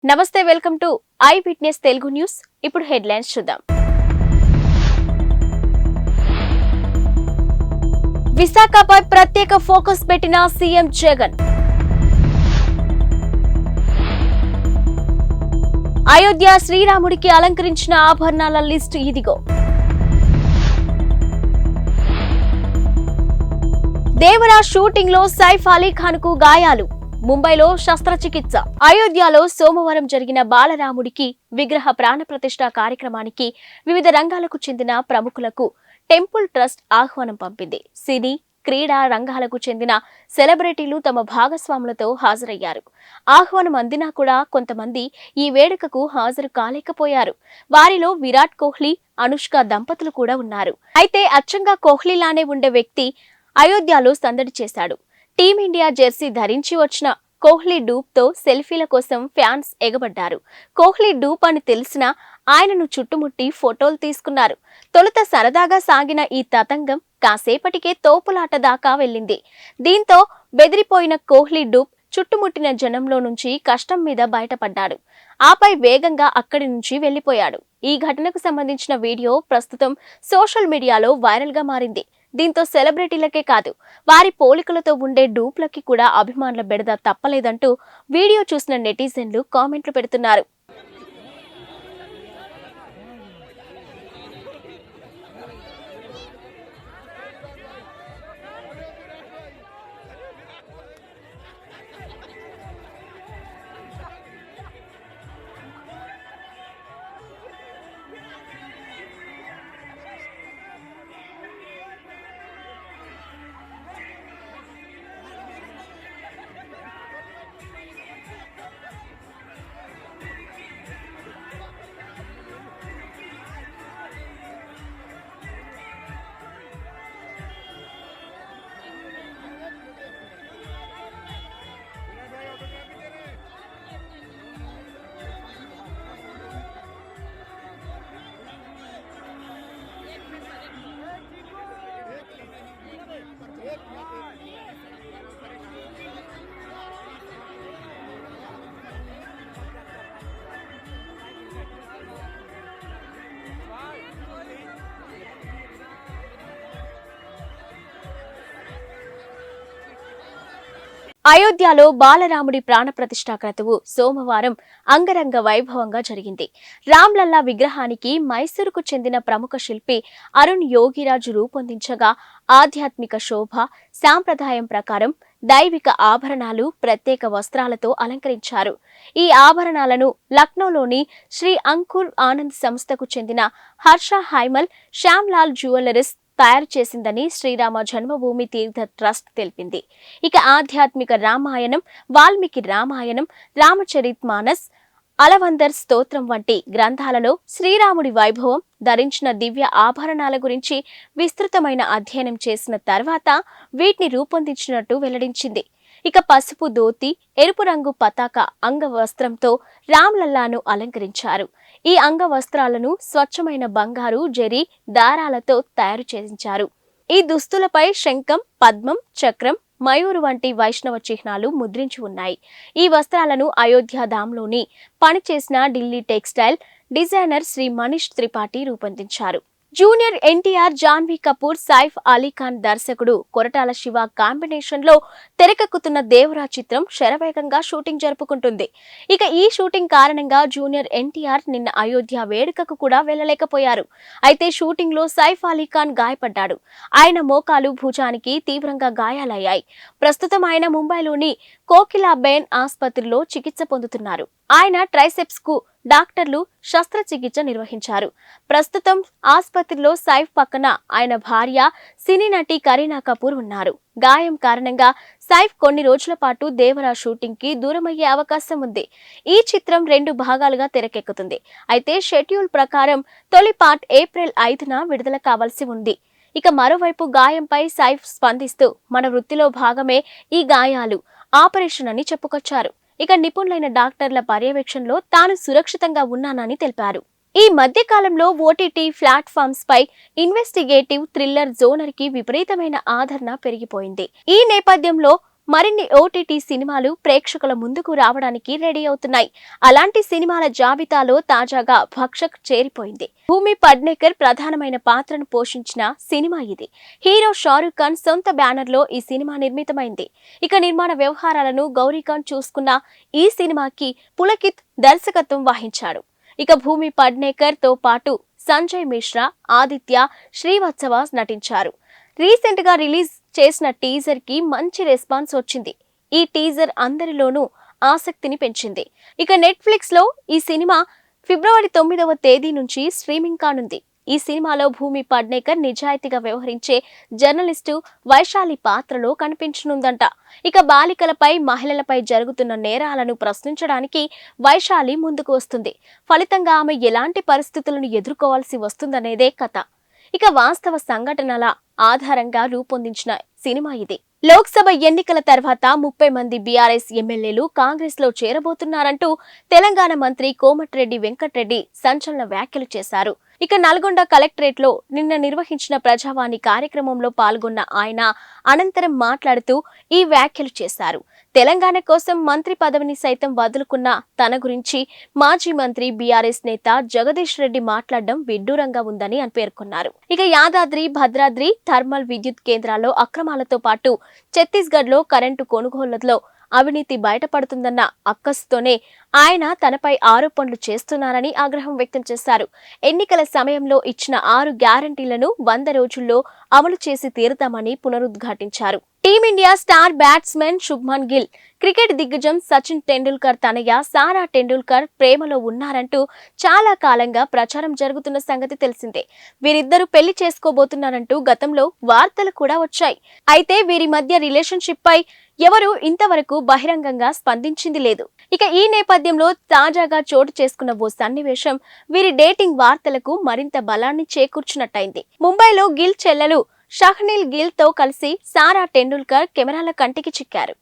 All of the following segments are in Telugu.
నమస్తే, welcome to I witness Telugu news. ఇప్పుడు హెడ్లైన్స్ చూద్దాం. విశాఖపై ప్రత్యేక ఫోకస్ పెట్టిన సీఎం జగన్. అయోధ్య శ్రీరాముడికి అలంకరించిన ఆభరణాల లిస్టు ఇదిగో. దేవరా షూటింగ్ లో సైఫ్ అలీ ఖాన్ కు గాయాలు, ముంబైలో శస్త్రచికిత్స. అయోధ్యలో సోమవారం జరిగిన బాలరాముడికి విగ్రహ ప్రాణప్రతిష్ఠ కార్యక్రమానికి వివిధ రంగాలకు చెందిన ప్రముఖులకు టెంపుల్ ట్రస్ట్ ఆహ్వానం పంపింది. సినీ, క్రీడా రంగాలకు చెందిన సెలబ్రిటీలు తమ భాగస్వాములతో హాజరయ్యారు. ఆహ్వానం అందినా కూడా కొంతమంది ఈ వేడుకకు హాజరు కాలేకపోయారు. వారిలో విరాట్ కోహ్లీ, అనుష్క దంపతులు కూడా ఉన్నారు. అయితే అచ్చంగా కోహ్లీలానే ఉండే వ్యక్తి అయోధ్యలో సందడి చేశాడు. టీమిండియా జెర్సీ ధరించి వచ్చిన కోహ్లీ డూప్ తో సెల్ఫీల కోసం ఫ్యాన్స్ ఎగబడ్డారు. కోహ్లీ డూప్ అని తెలిసినా ఆయనను చుట్టుముట్టి ఫోటోలు తీసుకున్నారు. తొలుత సరదాగా సాగిన ఈ తతంగం కాసేపటికే తోపులాట దాకా వెళ్ళింది. దీంతో బెదిరిపోయిన కోహ్లీ డూప్ చుట్టుముట్టిన జనంలో నుంచి కష్టం మీద బయటపడ్డాడు. ఆపై వేగంగా అక్కడి నుంచి వెళ్లిపోయాడు. ఈ ఘటనకు సంబంధించిన వీడియో ప్రస్తుతం సోషల్ మీడియాలో వైరల్ గా మారింది. దీంతో సెలబ్రిటీలకే కాదు, వారి పోలికలతో ఉండే డూప్లకి కూడా అభిమానుల బెడద తప్పలేదంటూ వీడియో చూసిన నెటిజన్లు కామెంట్లు పెడుతున్నారు. అయోధ్యలో బాలరాముడి ప్రాణప్రతిష్ఠా క్రతువు సోమవారం అంగరంగ వైభవంగా జరిగింది. రామ్లల్లా విగ్రహానికి మైసూరుకు చెందిన ప్రముఖ శిల్పి అరుణ్ యోగిరాజు రూపొందించగా ఆధ్యాత్మిక శోభ, సాంప్రదాయం ప్రకారం దైవిక ఆభరణాలు, ప్రత్యేక వస్త్రాలతో అలంకరించారు. ఈ ఆభరణాలను లక్నోలోని శ్రీ అంకుర్ ఆనంద్ సంస్థకు చెందిన హర్ష హైమల్ శ్యామ్లాల్ జ్యువెలరీస్ తయారు చేసిందని శ్రీరామ జన్మభూమి తీర్థ ట్రస్ట్ తెలిపింది. ఇక ఆధ్యాత్మిక రామాయణం, వాల్మీకి రామాయణం, రామచరితమానస్, అలవందర్ స్తోత్రం వంటి గ్రంథాలలో శ్రీరాముడి వైభవం, ధరించిన దివ్య ఆభరణాల గురించి విస్తృతమైన అధ్యయనం చేసిన తర్వాత వీటిని రూపొందించినట్టు వెల్లడించింది. ఇక పసుపు ధోతి, ఎరుపు రంగు పతాక అంగవస్త్రంతో రామ్లల్లాను అలంకరించారు. ఈ అంగవస్త్రాలను స్వచ్ఛమైన బంగారు, జరీ దారాలతో తయారు చేయించారు. ఈ దుస్తులపై శంఖం, పద్మం, చక్రం, మయూరు వంటి వైష్ణవ చిహ్నాలు ముద్రించి ఉన్నాయి. ఈ వస్త్రాలను అయోధ్య ధామ్లోని పనిచేసిన ఢిల్లీ టెక్స్టైల్ డిజైనర్ శ్రీ మనీష్ త్రిపాఠి రూపొందించారు. జూనియర్ ఎన్టీఆర్, జాన్వీ కపూర్, సైఫ్ అలీ ఖాన్ దర్శకుడు కొరటాల శివ కాంబినేషన్ లో తెరకెక్కుతున్న దేవరా చిత్రం శరవేగంగా షూటింగ్ జరుపుకుంటుంది. ఇక ఈ షూటింగ్ కారణంగా జూనియర్ ఎన్టీఆర్ నిన్న అయోధ్య వేడుకకు కూడా వెళ్లలేకపోయారు. అయితే షూటింగ్ లో సైఫ్ అలీ ఖాన్ గాయపడ్డాడు. ఆయన మోకాలు, భుజానికి తీవ్రంగా గాయాలయ్యాయి. ప్రస్తుతం ఆయన ముంబైలోని కోకిలాబేన్ ఆసుపత్రిలో చికిత్స పొందుతున్నారు. ఆయన ట్రైసెప్స్ కు డాక్టర్లు శస్త్రచికిత్స నిర్వహించారు. ప్రస్తుతం ఆసుపత్రిలో సైఫ్ పక్కన ఆయన భార్య, సినీ నటి కరీనా కపూర్ ఉన్నారు. గాయం కారణంగా సైఫ్ కొన్ని రోజుల పాటు దేవరా షూటింగ్ కి దూరమయ్యే అవకాశం ఉంది. ఈ చిత్రం 2 భాగాలుగా తెరకెక్కుతుంది. అయితే షెడ్యూల్ ప్రకారం తొలి పార్ట్ ఏప్రిల్ 5న విడుదల కావాల్సి ఉంది. ఇక మరోవైపు గాయంపై సైఫ్ స్పందిస్తూ, మన వృత్తిలో భాగమే ఈ గాయాలు, ఆపరేషన్ అని చెప్పుకొచ్చారు. ఇక నిపుణులైన డాక్టర్ల పర్యవేక్షణలో తాను సురక్షితంగా ఉన్నానని తెలిపారు. ఈ మధ్య కాలంలో ఓటీటీ ప్లాట్ఫామ్స్ పై ఇన్వెస్టిగేటివ్ థ్రిల్లర్ జోనర్ కి విపరీతమైన ఆదరణ పెరిగిపోయింది. ఈ నేపథ్యంలో మరిన్ని ఓటీటీ సినిమాలు ప్రేక్షకుల ముందుకు రావడానికి రెడీ అవుతున్నాయి. అలాంటి సినిమాల జాబితాలో తాజాగా భక్షక్ చేరిపోయింది. భూమి పడ్నేకర్ ప్రధానమైన పాత్రను పోషించిన సినిమా ఇది. హీరో షారూక్ ఖాన్ సొంత బ్యానర్ లో ఈ సినిమా నిర్మితమైంది. ఇక నిర్మాణ వ్యవహారాలను గౌరీ ఖాన్ చూసుకున్న ఈ సినిమాకి పులకిత్ దర్శకత్వం వహించాడు. ఇక భూమి పడ్నేకర్ తో పాటు సంజయ్ మిశ్రా, ఆదిత్య శ్రీవత్సవ నటించారు. రీసెంట్ గా రిలీజ్ చేసిన టీజర్ కి మంచి రెస్పాన్స్ వచ్చింది. ఈ టీజర్ అందరిలోనూ ఆసక్తిని పెంచింది. ఇక నెట్ఫ్లిక్స్ లో ఈ సినిమా ఫిబ్రవరి 9వ తేదీ నుంచి స్ట్రీమింగ్ కానుంది. ఈ సినిమాలో భూమి పడ్నేకర్ నిజాయితీగా వ్యవహరించే జర్నలిస్టు వైశాలి పాత్రలో కనిపించనుందంట. ఇక బాలికలపై, మహిళలపై జరుగుతున్న నేరాలను ప్రశ్నించడానికి వైశాలి ముందుకు వస్తుంది. ఫలితంగా ఆమె ఎలాంటి పరిస్థితులను ఎదుర్కోవాల్సి వస్తుందనేదే కథ. ఇక వాస్తవ సంఘటనల ఆధారంగా రూపొందించిన సినిమా ఇది. లోక్సభ ఎన్నికల తర్వాత 30 మంది బీఆర్ఎస్ ఎమ్మెల్యేలు కాంగ్రెస్ లో చేరబోతున్నారంటూ తెలంగాణ మంత్రి కోమటిరెడ్డి వెంకటరెడ్డి సంచలన వ్యాఖ్యలు చేశారు. ఇక నల్గొండ కలెక్టరేట్ లో నిన్న నిర్వహించిన ప్రజావాణి కార్యక్రమంలో పాల్గొన్న ఆయన అనంతరం మాట్లాడుతూ ఈ వ్యాఖ్యలు చేశారు. తెలంగాణ కోసం మంత్రి పదవిని సైతం వదులుకున్న తన గురించి మాజీ మంత్రి బీఆర్ఎస్ నేత జగదీష్ రెడ్డి మాట్లాడడం విడ్డూరంగా ఉందని పేర్కొన్నారు. ఇక యాదాద్రి, భద్రాద్రి థర్మల్ విద్యుత్ కేంద్రాల్లో అక్రమాలతో పాటు ఛత్తీస్గఢ్ లో కరెంటు కొనుగోళ్లలో అవినీతి బయటపడుతుందన్న అక్కసుతోనే ఆయన తనపై ఆరోపణలు చేస్తున్నారని ఆగ్రహం వ్యక్తం చేశారు. ఎన్నికల సమయంలో ఇచ్చిన 6 గ్యారంటీలను 100 రోజుల్లో అమలు చేసి తీరుతామని పునరుద్ఘాటించారు. Team India star batsmen Shubman Gill, cricket దిగ్గజం సచిన్ టెండూల్కర్ తనయ సారా టెండూల్కర్ ప్రేమలో ఉన్నారంటూ చాలా కాలంగా ప్రచారం జరుగుతున్న సంగతి తెలిసిందే. వీరిద్దరూ పెళ్లి చేసుకోబోతున్నారంటూ గతంలో వార్తలు కూడా వచ్చాయి. అయితే వీరి మధ్య రిలేషన్షిప్ పై ఎవరు ఇంతవరకు బహిరంగంగా స్పందించింది లేదు. ఇక ఈ నేపథ్యంలో తాజాగా చోటు చేసుకున్న ఓ సన్నివేశం వీరి డేటింగ్ వార్తలకు మరింత బలాన్ని చేకూర్చున్నట్టయింది. ముంబైలో గిల్ చెల్లెలు షహ్నీల్ గిల్ తో కలిసి సారా టెండూల్కర్ కెమెరాల కంటికి చిక్కారు.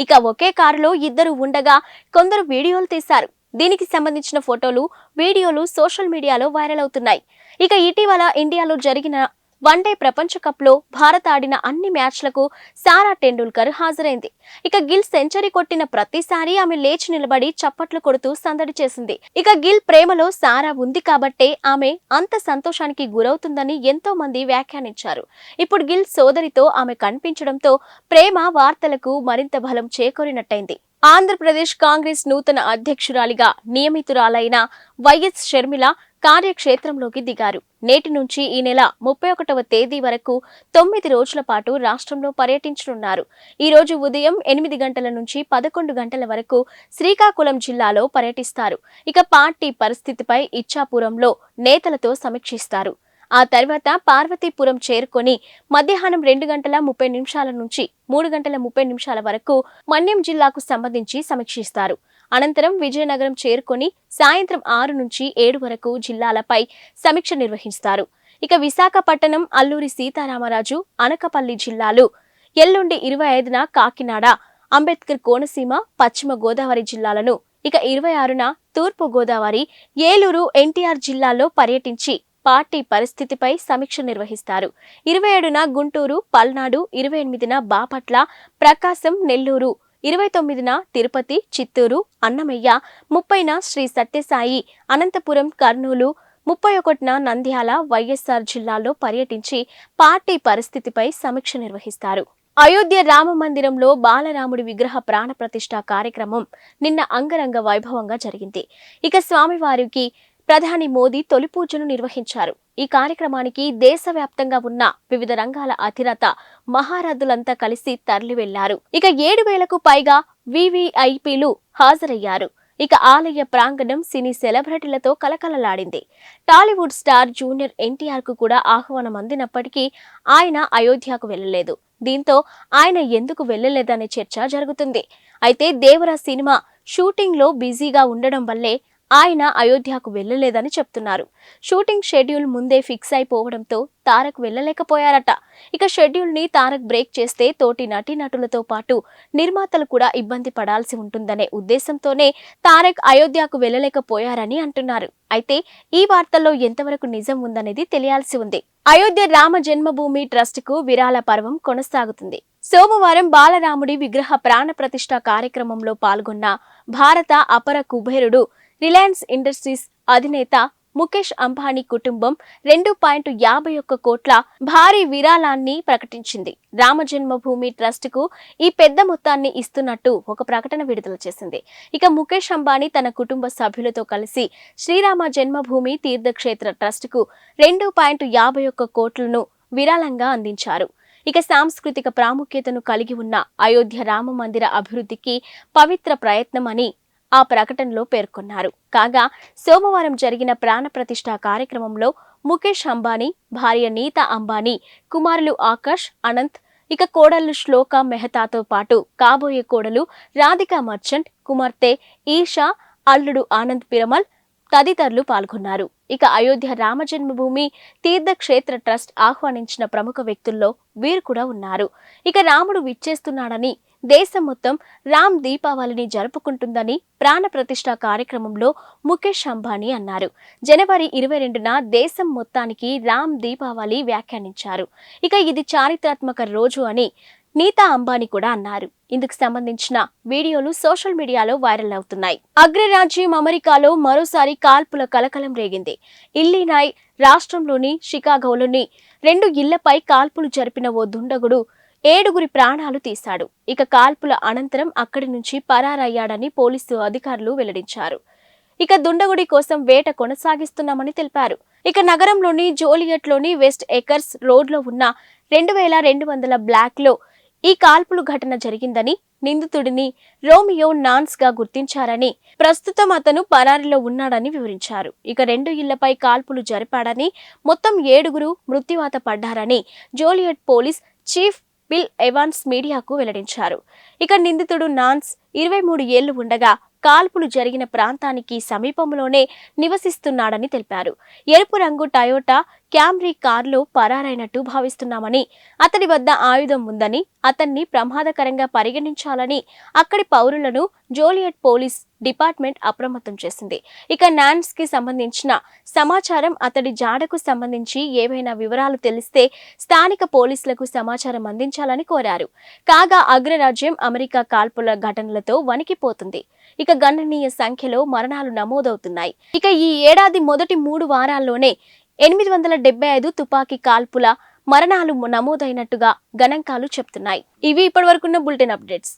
ఇక ఒకే కారులో ఇద్దరు ఉండగా కొందరు వీడియోలు తీశారు. దీనికి సంబంధించిన ఫోటోలు, వీడియోలు సోషల్ మీడియాలో వైరల్ అవుతున్నాయి. ఇక ఇటీవల ఇండియాలో జరిగిన వన్డే ప్రపంచ కప్ లో భారత్ ఆడిన అన్ని మ్యాచ్లకు సారా టెండూల్కర్ హాజరైంది. ఇక గిల్ సెంచరీ కొట్టిన ప్రతిసారి ఆమె లేచి నిలబడి చప్పట్లు కొడుతూ సందడి చేసింది. ఇక గిల్ ప్రేమలో సారా ఉంది కాబట్టే ఆమె అంత సంతోషానికి గురవుతుందని ఎంతో మంది వ్యాఖ్యానించారు. ఇప్పుడు గిల్ సోదరితో ఆమె కనిపించడంతో ప్రేమ వార్తలకు మరింత బలం చేకూరినట్టయింది. ఆంధ్రప్రదేశ్ కాంగ్రెస్ నూతన అధ్యక్షురాలిగా నియమితురాలైన వైఎస్ షర్మిల కార్యక్షేత్రంలోకి దిగారు. నేటి నుంచి ఈ నెల 31వ తేదీ వరకు 9 రోజుల పాటు రాష్ట్రంలో పర్యటించనున్నారు. ఈ రోజు ఉదయం 8 గంటల నుంచి 11 గంటల వరకు శ్రీకాకుళం జిల్లాలో పర్యటిస్తారు. ఇక పార్టీ పరిస్థితిపై ఇచ్చాపురంలో నేతలతో సమీక్షిస్తారు. ఆ తర్వాత పార్వతీపురం చేరుకొని మధ్యాహ్నం 2 గంటల 30 నిమిషాల నుంచి 3 గంటల 30 నిమిషాల వరకు మన్యం జిల్లాకు సంబంధించి సమీక్షిస్తారు. అనంతరం విజయనగరం చేరుకొని సాయంత్రం 6 నుంచి 7 వరకు జిల్లాలపై సమీక్ష నిర్వహిస్తారు. ఇక విశాఖపట్నం, అల్లూరి సీతారామరాజు, అనకాపల్లి జిల్లాలు, ఎల్లుండి 25న కాకినాడ, అంబేద్కర్ కోనసీమ, పశ్చిమ గోదావరి జిల్లాలను, ఇక 26న తూర్పు గోదావరి, ఏలూరు, ఎన్టీఆర్ జిల్లాల్లో పర్యటించి పార్టీ పరిస్థితిపై సమీక్ష నిర్వహిస్తారు. 27న గుంటూరు, పల్నాడు, 28న బాపట్ల, ప్రకాశం, నెల్లూరు, 29న తిరుపతి, చిత్తూరు, అన్నమయ్య, 30న శ్రీ సత్యసాయి, అనంతపురం, కర్నూలు, 31న నంద్యాల, వైఎస్ఆర్ జిల్లాల్లో పర్యటించి పార్టీ పరిస్థితిపై సమీక్ష నిర్వహిస్తారు. అయోధ్య రామ మందిరంలో బాలరాముడి విగ్రహ ప్రాణ ప్రతిష్ఠ కార్యక్రమం నిన్న అంగరంగ వైభవంగా జరిగింది. ఇక స్వామివారికి ప్రధాని మోదీ తొలి పూజలు నిర్వహించారు. ఈ కార్యక్రమానికి దేశవ్యాప్తంగా ఉన్న వివిధ రంగాల అధిరత మహారథులంతా కలిసి తరలి వెళ్లారు. ఇక 7,000కు పైగా వివిఐపీలు హాజరయ్యారు. ఇక ఆలయ ప్రాంగణం సినీ సెలబ్రిటీలతో కలకలలాడింది. టాలీవుడ్ స్టార్ జూనియర్ ఎన్టీఆర్ కు కూడా ఆహ్వానం అందినప్పటికీ ఆయన అయోధ్యకు వెళ్లలేదు. దీంతో ఆయన ఎందుకు వెళ్లలేదనే చర్చ జరుగుతుంది. అయితే దేవరా సినిమా షూటింగ్ లో బిజీగా ఉండడం వల్లే ఆయన అయోధ్యకు వెళ్లలేదని చెప్తున్నారు. షూటింగ్ షెడ్యూల్ ముందే ఫిక్స్ అయిపోవడంతో తారక్ వెళ్లలేకపోయారట. ఇక షెడ్యూల్ ని తారక్ బ్రేక్ చేస్తే తోటి నటీనటులతో పాటు నిర్మాతలు కూడా ఇబ్బంది పడాల్సి ఉంటుందనే ఉద్దేశంతోనే తారక్ అయోధ్యకు వెళ్లలేకపోయారని అంటున్నారు. అయితే ఈ వార్తల్లో ఎంతవరకు నిజం ఉందనేది తెలియాల్సి ఉంది. అయోధ్య రామ జన్మభూమి ట్రస్ట్ కు విరాళ పర్వం కొనసాగుతుంది. సోమవారం బాలరాముడి విగ్రహ ప్రాణ ప్రతిష్ఠ కార్యక్రమంలో పాల్గొన్న భారత అపర కుబేరుడు రిలయన్స్ ఇండస్ట్రీస్ అధినేత ముఖేష్ అంబానీ కుటుంబం 2.51 కోట్ల భారీ విరాళాన్ని ప్రకటించింది. రామ జన్మభూమి ట్రస్ట్ కు ఈ పెద్ద మొత్తాన్ని ఇస్తున్నట్టు ఒక ప్రకటన విడుదల చేసింది. ఇక ముఖేష్ అంబానీ తన కుటుంబ సభ్యులతో కలిసి శ్రీరామ జన్మభూమి తీర్థక్షేత్ర ట్రస్ట్ కు 2.51 కోట్లను విరాళంగా అందించారు. ఇక సాంస్కృతిక ప్రాముఖ్యతను కలిగి ఉన్న అయోధ్య రామ మందిర అభివృద్ధికి పవిత్ర ప్రయత్నమని ఆ ప్రకటనలో పేర్కొన్నారు. కాగా సోమవారం జరిగిన ప్రాణ ప్రతిష్ఠ కార్యక్రమంలో ముఖేష్ అంబానీ, భార్య నీతా అంబానీ, కుమారులు ఆకాష్, అనంత్, ఇక కోడళ్లు శ్లోక మెహతాతో పాటు కాబోయే కోడలు రాధికా మర్చెంట్, కుమార్తె ఈషా, అల్లుడు ఆనంద్ పిరమల్ తదితరులు పాల్గొన్నారు. ఇక అయోధ్య రామ జన్మభూమి తీర్థక్షేత్ర ట్రస్ట్ ఆహ్వానించిన ప్రముఖ వ్యక్తుల్లో వీరు కూడా ఉన్నారు. ఇక రాముడు విచ్చేస్తున్నాడని, దేశం మొత్తం రామ్ దీపావళిని జరుపుకుంటుందని ప్రాణ ప్రతిష్ఠ కార్యక్రమంలో ముఖేష్ అంబానీ అన్నారు. జనవరి 22న దేశం మొత్తానికి రామ్ దీపావళి వ్యాఖ్యానించారు. ఇక ఇది చారిత్రాత్మక రోజు అని నీతా అంబానీ కూడా అన్నారు. ఇందుకు సంబంధించిన వీడియోలు సోషల్ మీడియాలో వైరల్ అవుతున్నాయి. అగ్రరాజ్యం అమెరికాలో మరోసారి కాల్పుల కలకలం రేగింది. ఇల్లినాయ్ రాష్ట్రంలోని షికాగోలోని 2 ఇళ్లపై కాల్పులు జరిపిన ఓ దుండగుడు 7 ప్రాణాలు తీశాడు. ఇక కాల్పుల అనంతరం అక్కడి నుంచి పరారయ్యాడని పోలీసు అధికారులు వెల్లడించారు. ఇక దుండగుడి కోసం వేట కొనసాగిస్తున్నామని తెలిపారు. ఇక నగరంలోని జోలియట్లోని వెస్ట్ ఎకర్స్ రోడ్లో ఉన్న 2200 బ్లాక్ లో ఈ కాల్పులు ఘటన జరిగిందని, నిందితుడిని రోమియో నాన్స్ గా గుర్తించారని, ప్రస్తుతం అతను పరారీలో ఉన్నాడని వివరించారు. ఇక 2 ఇళ్లపై కాల్పులు జరిపాడని, మొత్తం 7 మృత్యువాత పడ్డారని Joliet police chief Bill Evans మీడియాకు వెల్లడించారు. ఇక నిందితుడు నాన్స్ 23 ఏళ్లు ఉండగా కాల్పులు జరిగిన ప్రాంతానికి సమీపంలోనే నివసిస్తున్నాడని తెలిపారు. ఎరుపు రంగు టయోటా క్యామ్రీ కారులో పరారైనట్టు భావిస్తున్నామని, అతడి వద్ద ఆయుధం ఉందని, అతన్ని ప్రమాదకరంగా పరిగణించాలని అక్కడి పౌరులను జోలియట్ పోలీస్ డిపార్ట్మెంట్ అప్రమత్తం చేసింది. ఇక నాన్స్ కి సంబంధించిన సమాచారం, అతడి జాడకు సంబంధించి ఏవైనా వివరాలు తెలిస్తే స్థానిక పోలీసులకు సమాచారం అందించాలని కోరారు. కాగా అగ్రరాజ్యం అమెరికా కాల్పుల ఘటనలతో వణికిపోతుంది. ఇక గణనీయ సంఖ్యలో మరణాలు నమోదవుతున్నాయి. ఇక ఈ ఏడాది మొదటి 3 వారాల్లోనే 875 తుపాకీ కాల్పుల మరణాలు నమోదైనట్టుగా గణాంకాలు చెప్తున్నాయి. ఇవి ఇప్పటివరకున్న బులెటిన్ అప్డేట్స్.